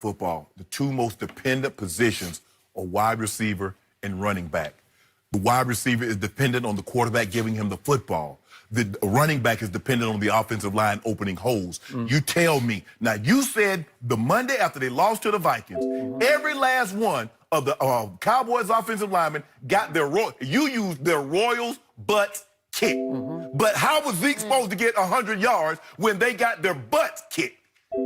football, the two most dependent positions are wide receiver and running back. The wide receiver is dependent on the quarterback giving him the football. The running back is dependent on the offensive line opening holes. You tell me. Now, you said the Monday after they lost to the Vikings, every last one of the Cowboys offensive linemen got their you used their Royals butt kicked. But how was Zeke supposed to get 100 yards when they got their butts kicked?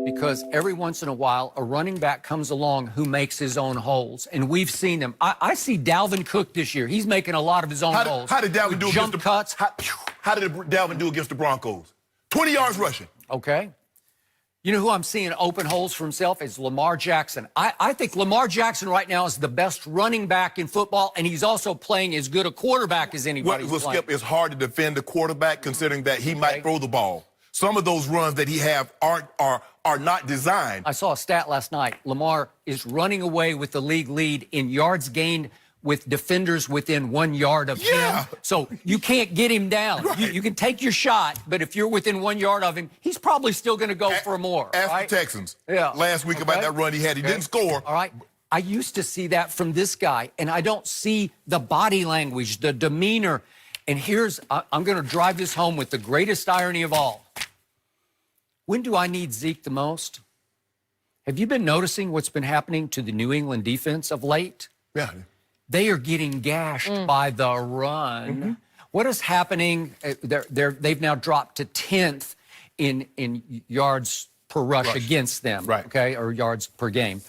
Because every once in a while, a running back comes along who makes his own holes. And we've seen them. I see Dalvin Cook this year. He's making a lot of his own holes. How did Dalvin do jump against the cuts? How did Dalvin do against the Broncos? 20 yards rushing. Okay. You know who I'm seeing open holes for himself is Lamar Jackson. I think Lamar Jackson right now is the best running back in football, and he's also playing as good a quarterback as anybody. Well, Skip, it's hard to defend the quarterback considering that he might throw the ball. Some of those runs that he have are not designed. I saw a stat last night. Lamar is running away with the league lead in yards gained with defenders within 1 yard of him. So you can't get him down. Right. You can take your shot, but if you're within 1 yard of him, he's probably still going to go for more. Ask the Texans last week about that run he had. He didn't score. All right. I used to see that from this guy, and I don't see the body language, the demeanor. And I'm going to drive this home with the greatest irony of all. When do I need Zeke the most? Have you been noticing what's been happening to the New England defense of late? Yeah. They are getting gashed by the run. What is happening? They've now dropped to 10th in yards per rush against them, okay, or yards per game.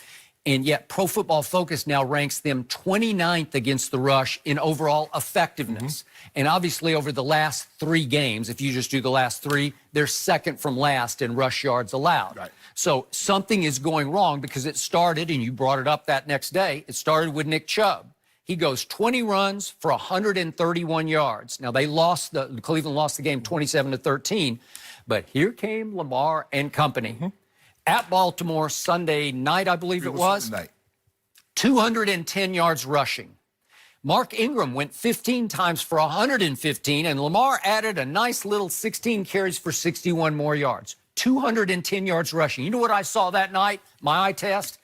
And yet Pro Football Focus now ranks them 29th against the rush in overall effectiveness. And obviously over the last 3 games, if you just do the last 3, they're second from last in rush yards allowed. So something is going wrong because it started, and you brought it up that next day, it started with Nick Chubb. He goes 20 runs for 131 yards. Now, Cleveland lost the game 27-13, but here came Lamar and company. At Baltimore Sunday night, I believe it was, 210 yards rushing. Mark Ingram went 15 times for 115, and Lamar added a nice little 16 carries for 61 more yards. 210 yards rushing. You know what I saw that night, my eye test?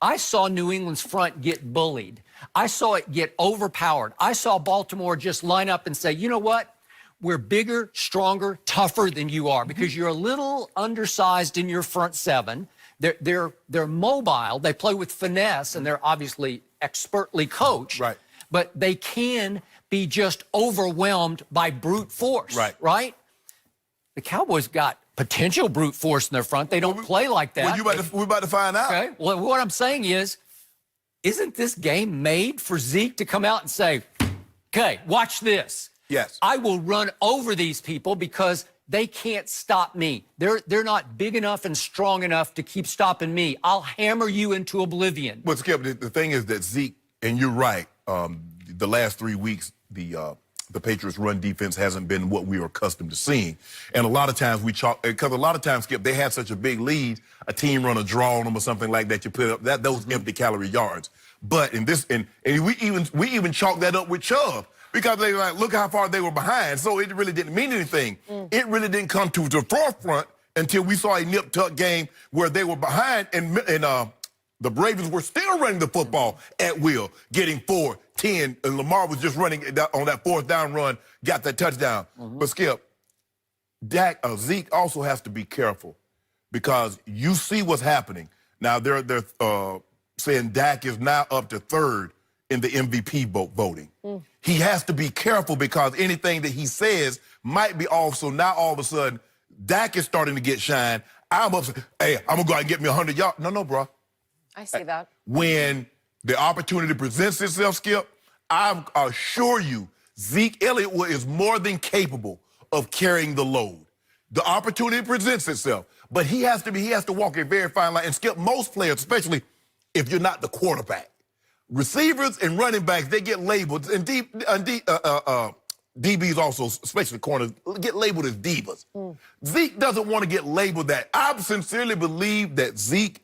I saw New England's front get bullied. I saw it get overpowered. I saw Baltimore just line up and say, you know what? We're bigger, stronger, tougher than you are because you're a little undersized in your front seven. They're mobile. They play with finesse, and they're obviously expertly coached. But they can be just overwhelmed by brute force. Right? The Cowboys got potential brute force in their front. They don't play like that. Well, we're about to find out. Okay. Well, what I'm saying is, isn't this game made for Zeke to come out and say, okay, watch this. Yes. I will run over these people because they can't stop me. They're not big enough and strong enough to keep stopping me. I'll hammer you into oblivion. But Skip, the thing is that Zeke, and you're right, the last 3 weeks, the Patriots' run defense hasn't been what we were accustomed to seeing. And a lot of times because a lot of times, Skip, they had such a big lead, a team run a draw on them or something like that, you put up those empty calorie yards. But in this, and we even chalked that up with Chubb. Because they were like, look how far they were behind. So it really didn't mean anything. It really didn't come to the forefront until we saw a nip-tuck game where they were behind and the Ravens were still running the football at will, getting 4, 10, and Lamar was just running on that 4th down run, got that touchdown. But Skip, Zeke also has to be careful because you see what's happening. Now they're saying Dak is now up to 3rd in the MVP voting. He has to be careful because anything that he says might be off. So now all of a sudden, Dak is starting to get shine. I'm upset. Hey, I'm going to go out and get me 100 yards. No, bro. I see that. When the opportunity presents itself, Skip, I assure you, Zeke Elliott is more than capable of carrying the load. The opportunity presents itself, but he has to walk a very fine line. And Skip, most players, especially if you're not the quarterback, receivers and running backs, they get labeled, and DBs also, especially corners, get labeled as divas. Zeke doesn't want to get labeled that. I sincerely believe that Zeke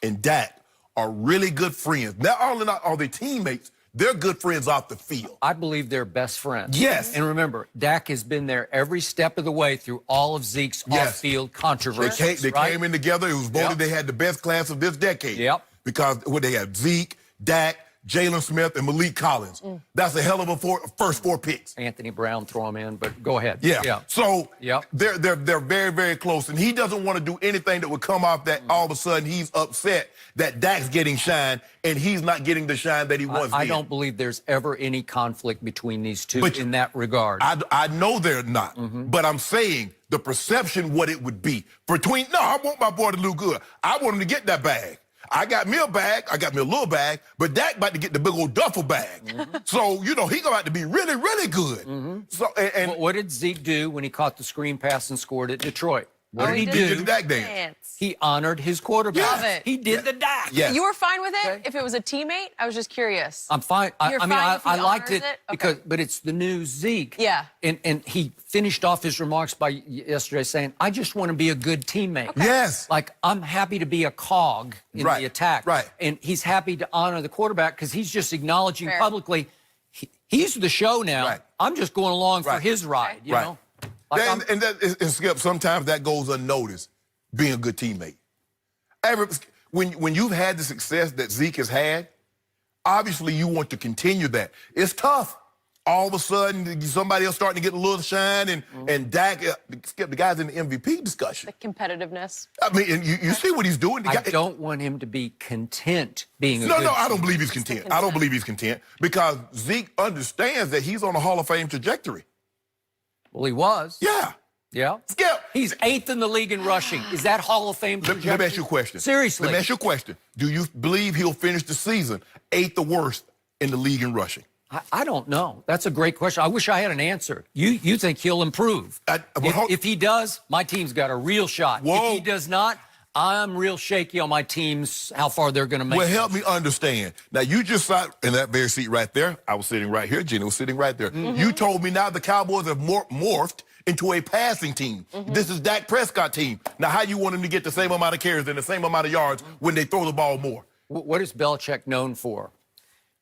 and Dak are really good friends. Not only are they teammates, They're good friends off the field. I believe they're best friends. Yes. And remember, Dak has been there every step of the way through all of Zeke's off-field controversies. They came in together. It was voted they had the best class of this decade. Yep. Because they had Zeke, Dak, Jalen Smith, and Malik Collins. That's a hell of a first 4 picks. Anthony Brown, throw him in, but go ahead. Yeah. So they're very, very close. And he doesn't want to do anything that would come off that all of a sudden he's upset that Dak's getting shine and he's not getting the shine that he once did. I don't believe there's ever any conflict between these two in that regard. I know they're not. But I'm saying the perception, what it would be. I want my boy to do good. I want him to get that bag. I got me a bag. I got me a little bag, but Dak about to get the big old duffel bag. So, he going to have to be really, really good. So, and what did Zeke do when he caught the screen pass and scored at Detroit? What did he do? He did the Dak dance. He honored his quarterback. Love it. He did the Dak. Yes. You were fine with it if it was a teammate? I was just curious. I'm fine. You're fine if he I liked honors it it? but it's the new Zeke. Yeah. And he finished off his remarks by yesterday saying, I just want to be a good teammate. Okay. Yes. Like, I'm happy to be a cog in the attack. Right. And he's happy to honor the quarterback because he's just acknowledging publicly he's the show now. Right. I'm just going along for his ride, you know? Like and Skip, sometimes that goes unnoticed, being a good teammate. When you've had the success that Zeke has had, obviously you want to continue that. It's tough. All of a sudden, somebody else starting to get a little shine, and Dak, Skip, the guy's in the MVP discussion. The competitiveness. I mean, and you see what he's doing. I don't want him to be content being a No, good I don't believe he's content. I don't believe he's content because Zeke understands that he's on a Hall of Fame trajectory. Well, he was. Yeah. Yeah. Skip. He's 8th in the league in rushing. Is that Hall of Fame trajectory? Let me ask you a question. Seriously. Let me ask you a question. Do you believe he'll finish the season 8th or worst in the league in rushing? I don't know. That's a great question. I wish I had an answer. You think he'll improve? If he does, my team's got a real shot. Whoa. If he does not, I'm real shaky on my teams, how far they're going to make it. Well, help me understand. Now, you just sat in that very seat right there. I was sitting right here. Jenny was sitting right there. You told me now the Cowboys have morphed into a passing team. This is Dak Prescott's team. Now, how you want him to get the same amount of carries and the same amount of yards when they throw the ball more? What is Belichick known for?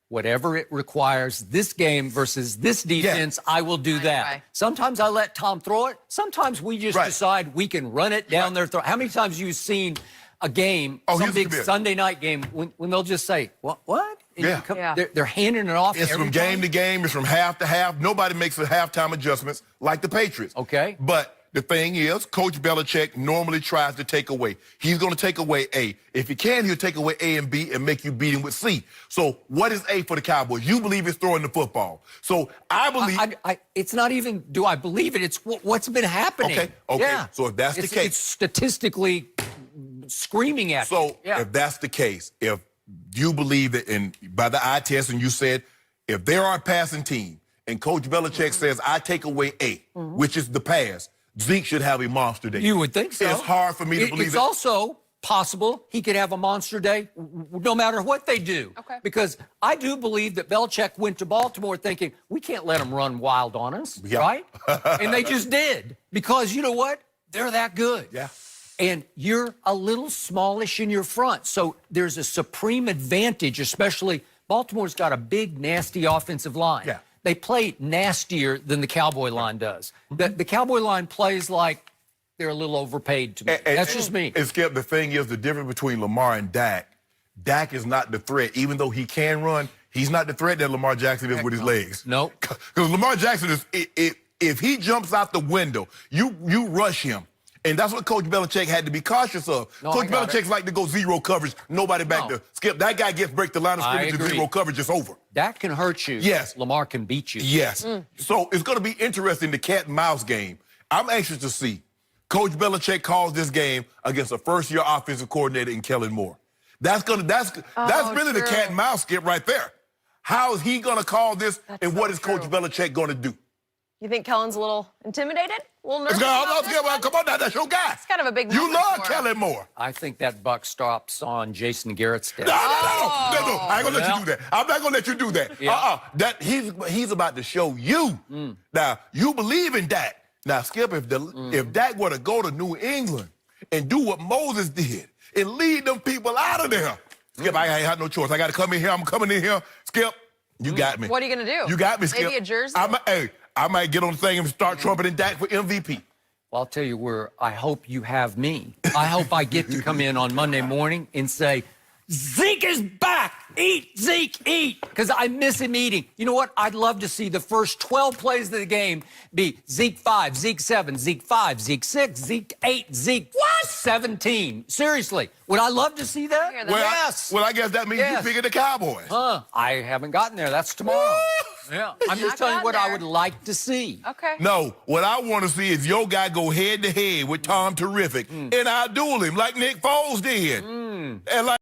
Whatever it requires, this game versus this defense, I will do that. Right. Sometimes I let Tom throw it. Sometimes we just decide we can run it down their throat. How many times have you seen a game, some big Sunday night game, when they'll just say, what? And they're handing it off. It's from game to game. It's from half to half. Nobody makes the halftime adjustments like the Patriots. Okay. But the thing is, Coach Belichick normally tries to take away. He's going to take away A. If he can, he'll take away A and B and make you beat him with C. So what is A for the Cowboys? You believe it's throwing the football. So I believe... it's not even, do I believe it? It's what's been happening. Okay. Yeah. So if that's the case... It's statistically screaming at you. So if that's the case, if you believe that, and by the eye test, and you said, if there are a passing team, and Coach Belichick says, I take away A, which is the pass, Zeke should have a monster day. You would think so. It's hard for me to believe It's also possible he could have a monster day no matter what they do. Okay. Because I do believe that Belichick went to Baltimore thinking, we can't let them run wild on us, right? And they just did. Because you know what? They're that good. Yeah. And you're a little smallish in your front. So there's a supreme advantage, especially Baltimore's got a big, nasty offensive line. Yeah. They play nastier than the Cowboy line does. The Cowboy line plays like they're a little overpaid to me. That's just me. And Skip, the thing is, the difference between Lamar and Dak is not the threat. Even though he can run, he's not the threat that Lamar Jackson is with his legs. No. Because Lamar Jackson is, if he jumps out the window, you rush him. And that's what Coach Belichick had to be cautious of. Coach Belichick's like to go zero coverage, nobody back there. Skip, that guy break the line of scrimmage and zero coverage, it's over. That can hurt you. Yes. Lamar can beat you. Yes. So it's going to be interesting, the cat and mouse game. I'm anxious to see. Coach Belichick calls this game against a first-year offensive coordinator in Kellen Moore. That's really the cat and mouse, Skip, right there. How is he going to call this, and what is Coach Belichick going to do? You think Kellen's a little intimidated? A little nervous? Come on now, that's your guy. It's kind of a big You moment love for him. Kellen Moore. I think that buck stops on Jason Garrett's desk. No. I ain't gonna let you do that. I'm not gonna let you do that. That he's about to show you. Now, you believe in Dak. Now, Skip, if Dak were to go to New England and do what Moses did and lead them people out of there, Skip, I ain't had no choice. I got to come in here. I'm coming in here. Skip, You got me. What are you going to do? You got me, Skip. Maybe a jersey? I might get on the thing and start trumpeting Dak for MVP. Well, I'll tell you where I hope you have me. I hope I get to come in on Monday morning and say, Zeke is back. Eat, Zeke, eat. Because I miss him eating. You know what? I'd love to see the first 12 plays of the game be Zeke 5, Zeke 7, Zeke 5, Zeke 6, Zeke 8, Zeke 17. Seriously. Would I love to see that? Well, Yes. I guess that means you figure the Cowboys. I haven't gotten there. That's tomorrow. Yeah. I'm just telling you what I would like to see. Okay. No, what I want to see is your guy go head-to-head with Tom Terrific, and I duel him like Nick Foles did. And like